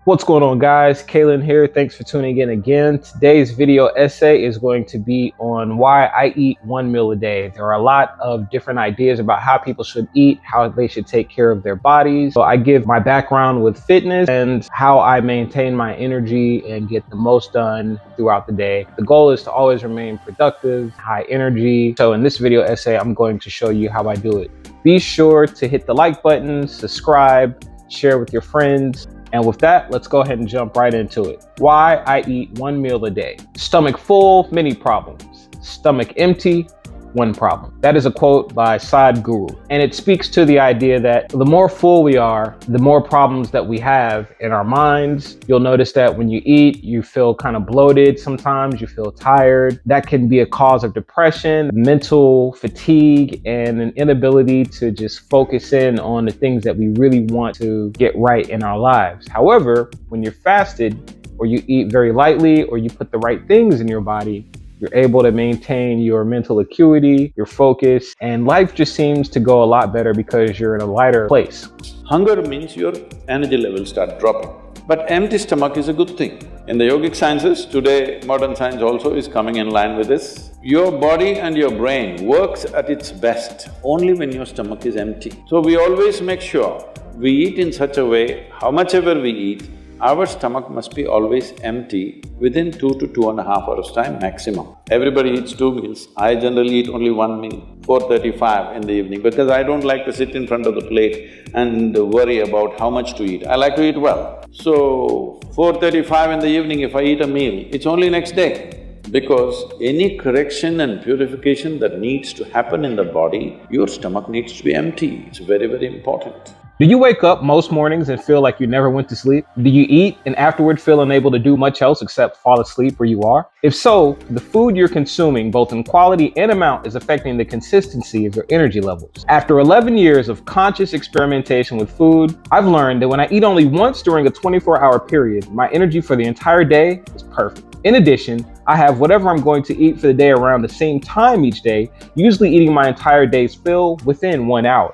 What's going on, guys? Kalen here. Thanks for tuning in again. Today's video essay is going to be on why I eat one meal a day. There are a lot of different ideas about how people should eat, how they should take care of their bodies. So I give my background with fitness and how I maintain my energy and get the most done throughout the day. The goal is to always remain productive, high energy. So in this video essay, I'm going to show you how I do it. Be sure to hit the like button, subscribe, share with your friends. And with that, let's go ahead and jump right into it. Why I eat one meal a day. Stomach full, many problems. Stomach empty, one problem. That is a quote by Sadhguru. And it speaks to the idea that the more full we are, the more problems that we have in our minds. You'll notice that when you eat, you feel kind of bloated sometimes, you feel tired. That can be a cause of depression, mental fatigue, and an inability to just focus in on the things that we really want to get right in our lives. However, when you're fasted, or you eat very lightly, or you put the right things in your body, you're able to maintain your mental acuity, your focus, and life just seems to go a lot better because you're in a lighter place. Hunger means your energy levels start dropping. But empty stomach is a good thing. In the yogic sciences, today modern science also is coming in line with this. Your body and your brain works at its best only when your stomach is empty. So we always make sure we eat in such a way, how much ever we eat, our stomach must be always empty within 2 to 2.5 hours time maximum. Everybody eats 2 meals. I generally eat only 1 meal, 4:35 in the evening, because I don't like to sit in front of the plate and worry about how much to eat. I like to eat well. So, 4:35 in the evening, if I eat a meal, it's only next day. Because any correction and purification that needs to happen in the body, your stomach needs to be empty. It's very, very important. Do you wake up most mornings and feel like you never went to sleep? Do you eat and afterward feel unable to do much else except fall asleep where you are? If so, the food you're consuming, both in quality and amount, is affecting the consistency of your energy levels. After 11 years of conscious experimentation with food, I've learned that when I eat only once during a 24-hour period, my energy for the entire day is perfect. In addition, I have whatever I'm going to eat for the day around the same time each day, usually eating my entire day's fill within 1 hour.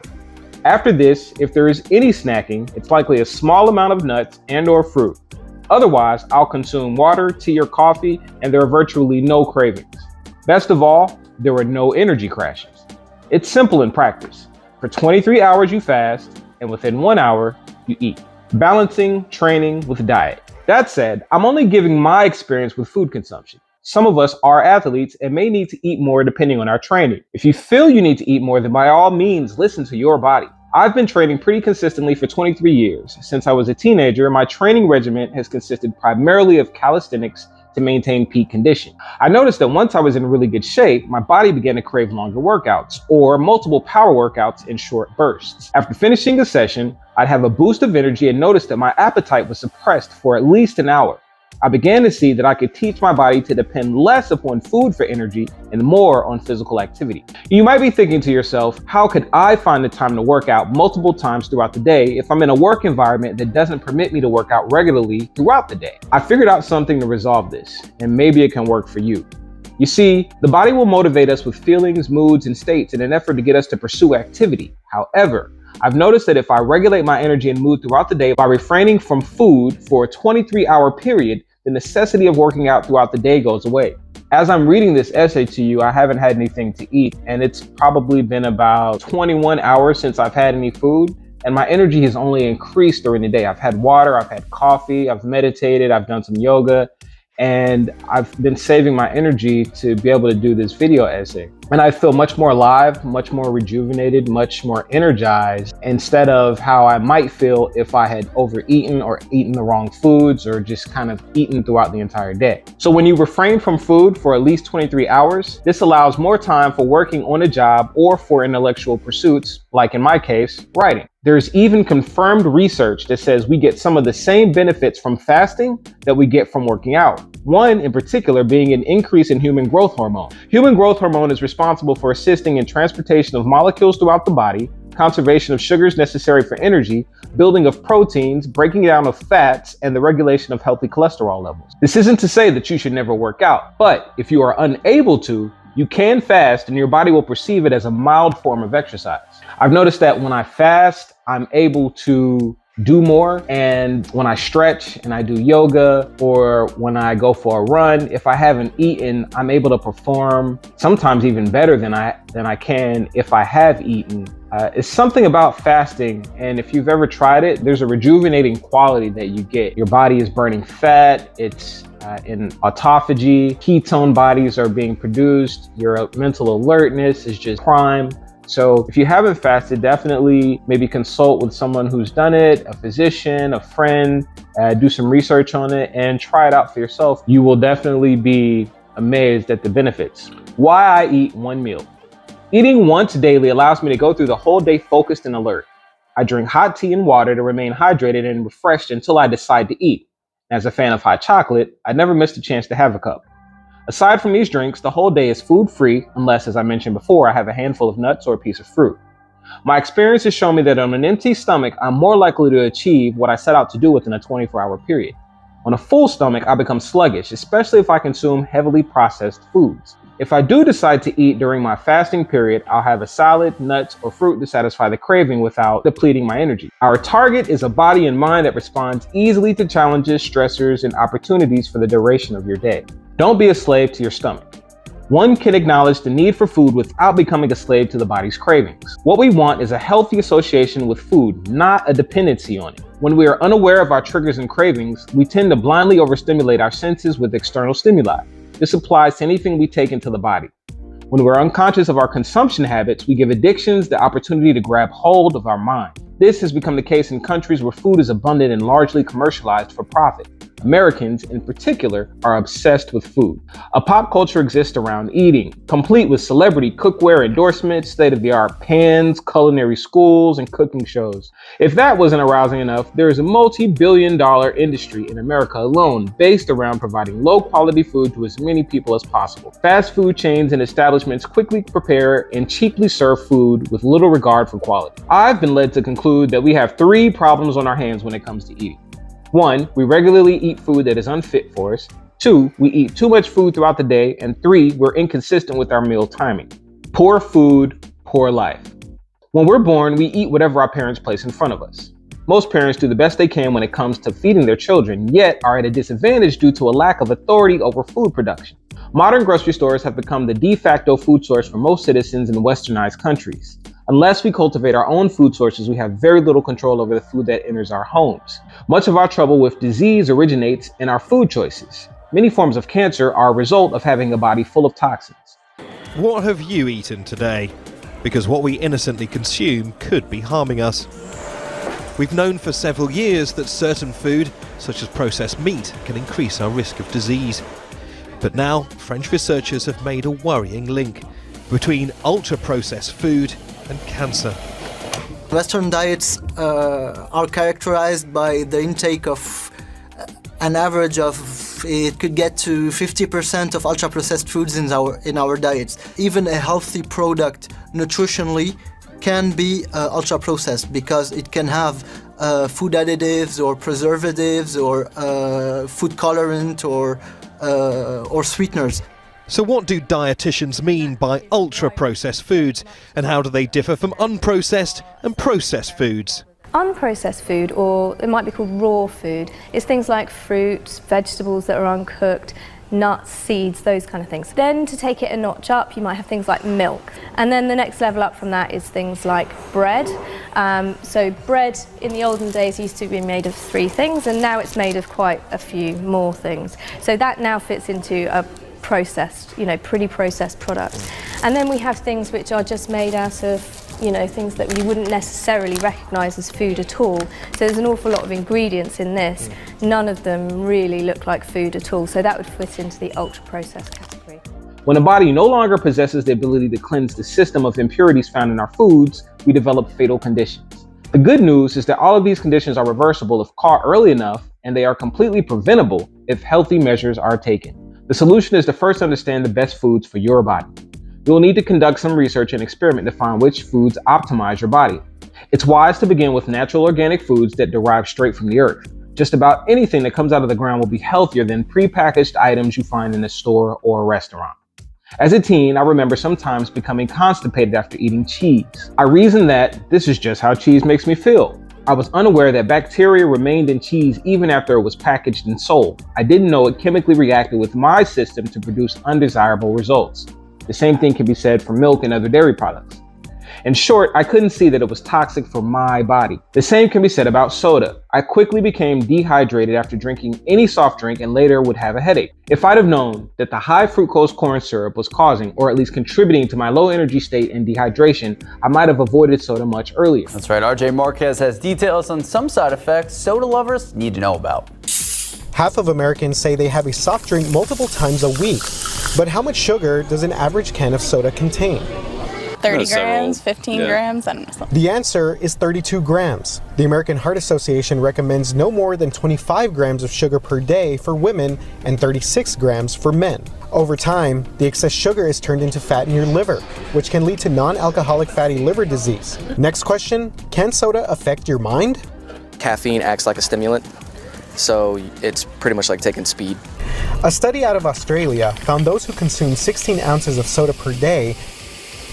After this, if there is any snacking, it's likely a small amount of nuts and/or fruit. Otherwise, I'll consume water, tea, or coffee, and there are virtually no cravings. Best of all, there are no energy crashes. It's simple in practice. For 23 hours you fast, and within 1 hour, you eat. Balancing training with diet. That said, I'm only giving my experience with food consumption. Some of us are athletes and may need to eat more depending on our training. If you feel you need to eat more, then by all means, listen to your body. I've been training pretty consistently for 23 years. Since I was a teenager, my training regimen has consisted primarily of calisthenics to maintain peak condition. I noticed that once I was in really good shape, my body began to crave longer workouts or multiple power workouts in short bursts. After finishing a session, I'd have a boost of energy and noticed that my appetite was suppressed for at least an hour. I began to see that I could teach my body to depend less upon food for energy and more on physical activity. You might be thinking to yourself, how could I find the time to work out multiple times throughout the day if I'm in a work environment that doesn't permit me to work out regularly throughout the day? I figured out something to resolve this, and maybe it can work for you. You see, the body will motivate us with feelings, moods, and states in an effort to get us to pursue activity. However, I've noticed that if I regulate my energy and mood throughout the day by refraining from food for a 23-hour period, the necessity of working out throughout the day goes away. As I'm reading this essay to you, I haven't had anything to eat, and it's probably been about 21 hours since I've had any food, and my energy has only increased during the day. I've had water, I've had coffee, I've meditated, I've done some yoga, and I've been saving my energy to be able to do this video essay. And I feel much more alive, much more rejuvenated, much more energized, instead of how I might feel if I had overeaten or eaten the wrong foods or just kind of eaten throughout the entire day. So when you refrain from food for at least 23 hours, this allows more time for working on a job or for intellectual pursuits, like in my case, writing. There's even confirmed research that says we get some of the same benefits from fasting that we get from working out. One in particular being an increase in human growth hormone. Human growth hormone is responsible for assisting in transportation of molecules throughout the body, conservation of sugars necessary for energy, building of proteins, breaking down of fats, and the regulation of healthy cholesterol levels. This isn't to say that you should never work out, but if you are unable to, you can fast and your body will perceive it as a mild form of exercise. I've noticed that when I fast, I'm able to do more. And when I stretch and I do yoga, or when I go for a run, if I haven't eaten, I'm able to perform sometimes even better than I can if I have eaten. It's something about fasting, and if you've ever tried it, there's a rejuvenating quality that you get. Your body is burning fat, it's in autophagy, ketone bodies are being produced, your mental alertness is just prime. So if you haven't fasted, definitely maybe consult with someone who's done it, a physician, a friend, do some research on it and try it out for yourself. You will definitely be amazed at the benefits. Why I eat one meal. Eating once daily allows me to go through the whole day focused and alert. I drink hot tea and water to remain hydrated and refreshed until I decide to eat. As a fan of hot chocolate, I never missed a chance to have a cup. Aside from these drinks, the whole day is food-free unless, as I mentioned before, I have a handful of nuts or a piece of fruit. My experience has shown me that on an empty stomach, I'm more likely to achieve what I set out to do within a 24-hour period. On a full stomach, I become sluggish, especially if I consume heavily processed foods. If I do decide to eat during my fasting period, I'll have a salad, nuts, or fruit to satisfy the craving without depleting my energy. Our target is a body and mind that responds easily to challenges, stressors, and opportunities for the duration of your day. Don't be a slave to your stomach. One can acknowledge the need for food without becoming a slave to the body's cravings. What we want is a healthy association with food, not a dependency on it. When we are unaware of our triggers and cravings, we tend to blindly overstimulate our senses with external stimuli. This applies to anything we take into the body. When we're unconscious of our consumption habits, we give addictions the opportunity to grab hold of our mind. This has become the case in countries where food is abundant and largely commercialized for profit. Americans, in particular, are obsessed with food. A pop culture exists around eating, complete with celebrity cookware endorsements, state-of-the-art pans, culinary schools, and cooking shows. If that wasn't arousing enough, there is a multi-billion-dollar industry in America alone based around providing low-quality food to as many people as possible. Fast food chains and establishments quickly prepare and cheaply serve food with little regard for quality. I've been led to conclude that we have three problems on our hands when it comes to eating. 1, we regularly eat food that is unfit for us. 2, we eat too much food throughout the day. And 3, we're inconsistent with our meal timing. Poor food, poor life. When we're born, we eat whatever our parents place in front of us. Most parents do the best they can when it comes to feeding their children, yet are at a disadvantage due to a lack of authority over food production. Modern grocery stores have become the de facto food source for most citizens in westernized countries. Unless we cultivate our own food sources, we have very little control over the food that enters our homes. Much of our trouble with disease originates in our food choices. Many forms of cancer are a result of having a body full of toxins. What have you eaten today? Because what we innocently consume could be harming us. We've known for several years that certain food, such as processed meat, can increase our risk of disease. But now, French researchers have made a worrying link between ultra-processed food and cancer. Western diets are characterized by the intake of an average of, it could get to 50% of ultra-processed foods in our diets. Even a healthy product nutritionally can be ultra-processed because it can have food additives or preservatives or food colorant or sweeteners. So what do dietitians mean by ultra-processed foods, and how do they differ from unprocessed and processed foods? Unprocessed food, or it might be called raw food, is things like fruits, vegetables that are uncooked, nuts, seeds, those kind of things. Then to take it a notch up, you might have things like milk. And then the next level up from that is things like bread. So bread in the olden days used to be made of 3 things, and now it's made of quite a few more things. So that now fits into a processed, pretty processed product. And then we have things which are just made out of, things that you wouldn't necessarily recognise as food at all. So there's an awful lot of ingredients in this. None of them really look like food at all. So that would fit into the ultra-processed category. When a body no longer possesses the ability to cleanse the system of impurities found in our foods, we develop fatal conditions. The good news is that all of these conditions are reversible if caught early enough, and they are completely preventable if healthy measures are taken. The solution is to first understand the best foods for your body. You will need to conduct some research and experiment to find which foods optimize your body. It's wise to begin with natural organic foods that derive straight from the earth. Just about anything that comes out of the ground will be healthier than prepackaged items you find in a store or a restaurant. As a teen, I remember sometimes becoming constipated after eating cheese. I reasoned that this is just how cheese makes me feel. I was unaware that bacteria remained in cheese even after it was packaged and sold. I didn't know it chemically reacted with my system to produce undesirable results. The same thing can be said for milk and other dairy products. In short, I couldn't see that it was toxic for my body. The same can be said about soda. I quickly became dehydrated after drinking any soft drink and later would have a headache. If I'd have known that the high fructose corn syrup was causing, or at least contributing to my low energy state and dehydration, I might have avoided soda much earlier. That's right, RJ Marquez has details on some side effects soda lovers need to know about. Half of Americans say they have a soft drink multiple times a week. But how much sugar does an average can of soda contain? 30 grams, 15 grams, I don't know. The answer is 32 grams. The American Heart Association recommends no more than 25 grams of sugar per day for women and 36 grams for men. Over time, the excess sugar is turned into fat in your liver, which can lead to non-alcoholic fatty liver disease. Next question, can soda affect your mind? Caffeine acts like a stimulant, so it's pretty much like taking speed. A study out of Australia found those who consume 16 ounces of soda per day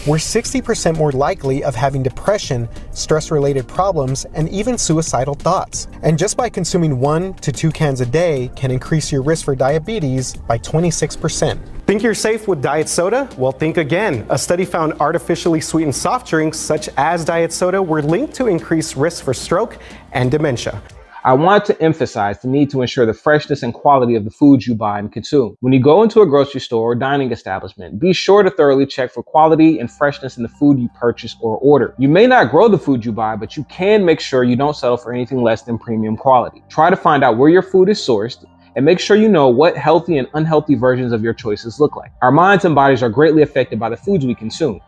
were 60% more likely of having depression, stress-related problems, and even suicidal thoughts. And just by consuming 1 to 2 cans a day can increase your risk for diabetes by 26%. Think you're safe with diet soda? Well, think again. A study found artificially sweetened soft drinks such as diet soda were linked to increased risk for stroke and dementia. I want to emphasize the need to ensure the freshness and quality of the foods you buy and consume. When you go into a grocery store or dining establishment, be sure to thoroughly check for quality and freshness in the food you purchase or order. You may not grow the food you buy, but you can make sure you don't settle for anything less than premium quality. Try to find out where your food is sourced and make sure you know what healthy and unhealthy versions of your choices look like. Our minds and bodies are greatly affected by the foods we consume.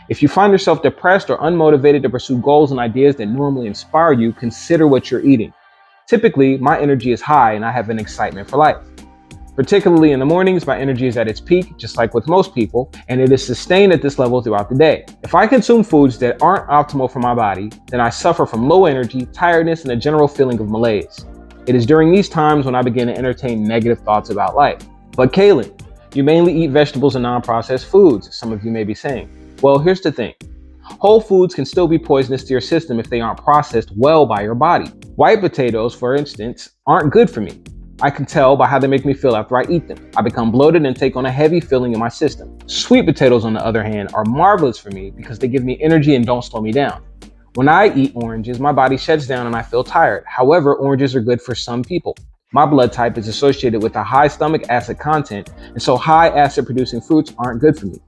If you find yourself depressed or unmotivated to pursue goals and ideas that normally inspire you, consider what you're eating. Typically, my energy is high and I have an excitement for life. Particularly in the mornings, my energy is at its peak, just like with most people, and it is sustained at this level throughout the day. If I consume foods that aren't optimal for my body, then I suffer from low energy, tiredness, and a general feeling of malaise. It is during these times when I begin to entertain negative thoughts about life. But Kaylin, you mainly eat vegetables and non-processed foods, some of you may be saying. Well, here's the thing. Whole foods can still be poisonous to your system if they aren't processed well by your body. White potatoes, for instance, aren't good for me. I can tell by how they make me feel after I eat them. I become bloated and take on a heavy feeling in my system. Sweet potatoes, on the other hand, are marvelous for me because they give me energy and don't slow me down. When I eat oranges, my body shuts down and I feel tired. However, oranges are good for some people. My blood type is associated with a high stomach acid content, and so high acid producing fruits aren't good for me.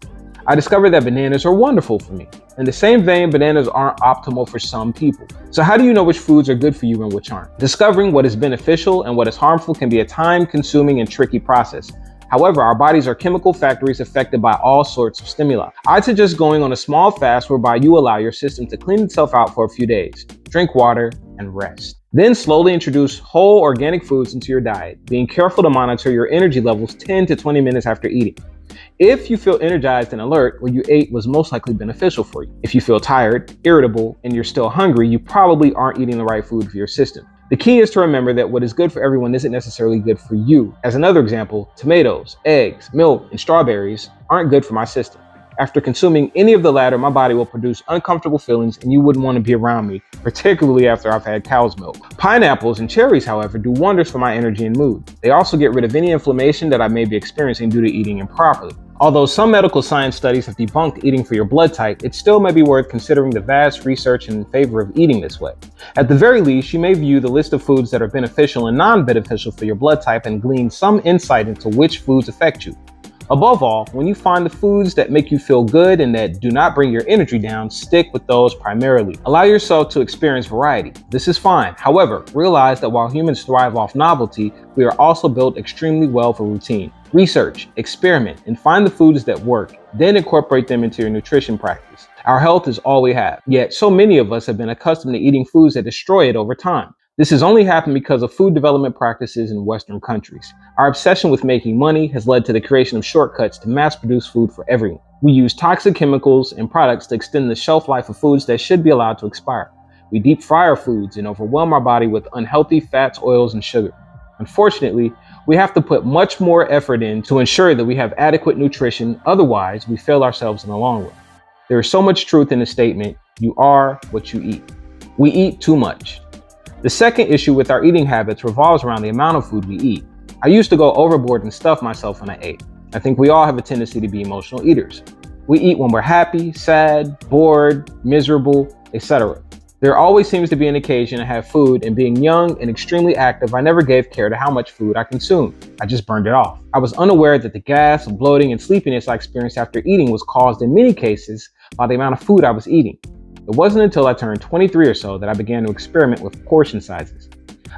I discovered that bananas are wonderful for me. In the same vein, bananas aren't optimal for some people. So how do you know which foods are good for you and which aren't? Discovering what is beneficial and what is harmful can be a time-consuming and tricky process. However, our bodies are chemical factories affected by all sorts of stimuli. I'd suggest going on a small fast whereby you allow your system to clean itself out for a few days. Drink water and rest. Then slowly introduce whole organic foods into your diet, being careful to monitor your energy levels 10 to 20 minutes after eating. If you feel energized and alert, what you ate was most likely beneficial for you. If you feel tired, irritable, and you're still hungry, you probably aren't eating the right food for your system. The key is to remember that what is good for everyone isn't necessarily good for you. As another example, tomatoes, eggs, milk, and strawberries aren't good for my system. After consuming any of the latter, my body will produce uncomfortable feelings and you wouldn't want to be around me, particularly after I've had cow's milk. Pineapples and cherries, however, do wonders for my energy and mood. They also get rid of any inflammation that I may be experiencing due to eating improperly. Although some medical science studies have debunked eating for your blood type, it still may be worth considering the vast research in favor of eating this way. At the very least, you may view the list of foods that are beneficial and non-beneficial for your blood type and glean some insight into which foods affect you. Above all, when you find the foods that make you feel good and that do not bring your energy down, stick with those primarily. Allow yourself to experience variety. This is fine. However, realize that while humans thrive off novelty, we are also built extremely well for routine. Research, experiment, and find the foods that work, then incorporate them into your nutrition practice. Our health is all we have, yet so many of us have been accustomed to eating foods that destroy it over time. This has only happened because of food development practices in Western countries. Our obsession with making money has led to the creation of shortcuts to mass-produce food for everyone. We use toxic chemicals and products to extend the shelf life of foods that should be allowed to expire. We deep fry our foods and overwhelm our body with unhealthy fats, oils, and sugar. Unfortunately, we have to put much more effort in to ensure that we have adequate nutrition, otherwise we fail ourselves in the long run. There is so much truth in the statement, you are what you eat. We eat too much. The second issue with our eating habits revolves around the amount of food we eat. I used to go overboard and stuff myself when I ate. I think we all have a tendency to be emotional eaters. We eat when we're happy, sad, bored, miserable, etc. There always seems to be an occasion to have food, and being young and extremely active, I never gave care to how much food I consumed. I just burned it off. I was unaware that the gas, bloating, and sleepiness I experienced after eating was caused in many cases by the amount of food I was eating. It wasn't until I turned 23 or so that I began to experiment with portion sizes.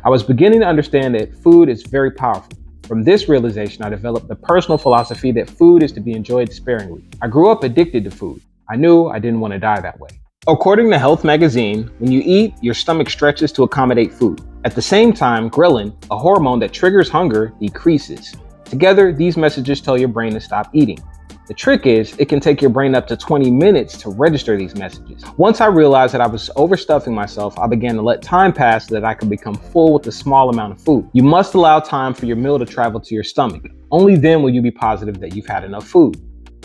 I was beginning to understand that food is very powerful. From this realization, I developed the personal philosophy that food is to be enjoyed sparingly. I grew up addicted to food. I knew I didn't want to die that way. According to Health Magazine, when you eat, your stomach stretches to accommodate food. At the same time, ghrelin, a hormone that triggers hunger, decreases. Together, these messages tell your brain to stop eating. The trick is, it can take your brain up to 20 minutes to register these messages. Once I realized that I was overstuffing myself, I began to let time pass so that I could become full with a small amount of food. You must allow time for your meal to travel to your stomach. Only then will you be positive that you've had enough food.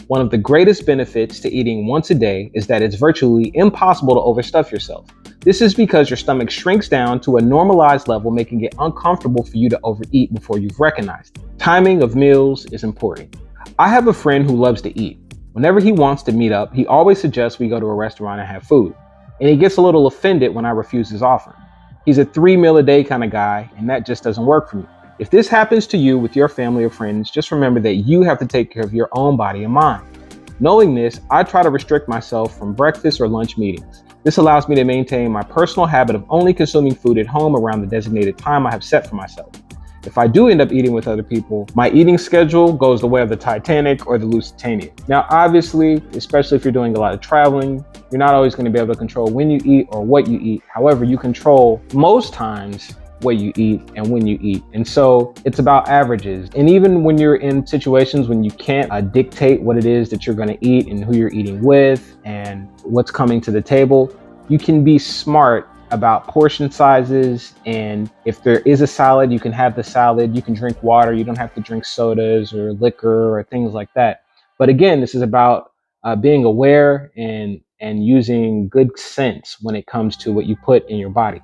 One of the greatest benefits to eating once a day is that it's virtually impossible to overstuff yourself. This is because your stomach shrinks down to a normalized level, making it uncomfortable for you to overeat before you've recognized it. Timing of meals is important. I have a friend who loves to eat. Whenever he wants to meet up, he always suggests we go to a restaurant and have food. And he gets a little offended when I refuse his offer. He's a 3-meal-a-day kind of guy, and that just doesn't work for me. If this happens to you with your family or friends, just remember that you have to take care of your own body and mind. Knowing this, I try to restrict myself from breakfast or lunch meetings. This allows me to maintain my personal habit of only consuming food at home around the designated time I have set for myself. If I do end up eating with other people, my eating schedule goes the way of the Titanic or the Lusitania. Now, obviously, especially if you're doing a lot of traveling, you're not always going to be able to control when you eat or what you eat. However, you control most times what you eat and when you eat. And so it's about averages. And even when you're in situations when you can't dictate what it is that you're going to eat and who you're eating with and what's coming to the table, you can be smart about portion sizes. And if there is a salad, you can have the salad, you can drink water, you don't have to drink sodas or liquor or things like that. But again, this is about being aware and using good sense when it comes to what you put in your body.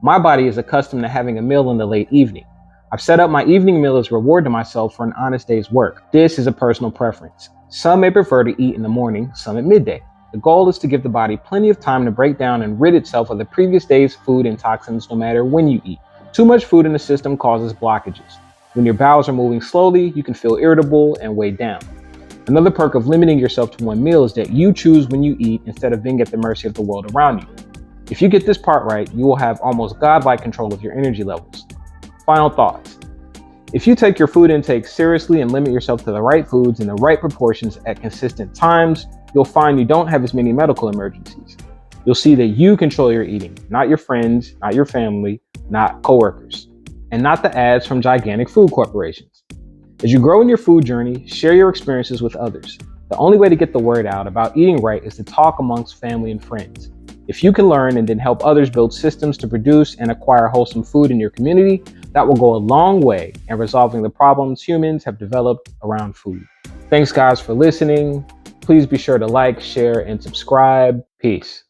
My body is accustomed to having a meal in the late evening. I've set up my evening meal as a reward to myself for an honest day's work. This is a personal preference. Some may prefer to eat in the morning, some at midday. The goal is to give the body plenty of time to break down and rid itself of the previous day's food and toxins no matter when you eat. Too much food in the system causes blockages. When your bowels are moving slowly, you can feel irritable and weighed down. Another perk of limiting yourself to one meal is that you choose when you eat instead of being at the mercy of the world around you. If you get this part right, you will have almost godlike control of your energy levels. Final thoughts. If you take your food intake seriously and limit yourself to the right foods in the right proportions at consistent times, you'll find you don't have as many medical emergencies. You'll see that you control your eating, not your friends, not your family, not coworkers, and not the ads from gigantic food corporations. As you grow in your food journey, share your experiences with others. The only way to get the word out about eating right is to talk amongst family and friends. If you can learn and then help others build systems to produce and acquire wholesome food in your community, that will go a long way in resolving the problems humans have developed around food. Thanks guys for listening. Please be sure to like, share, and subscribe. Peace.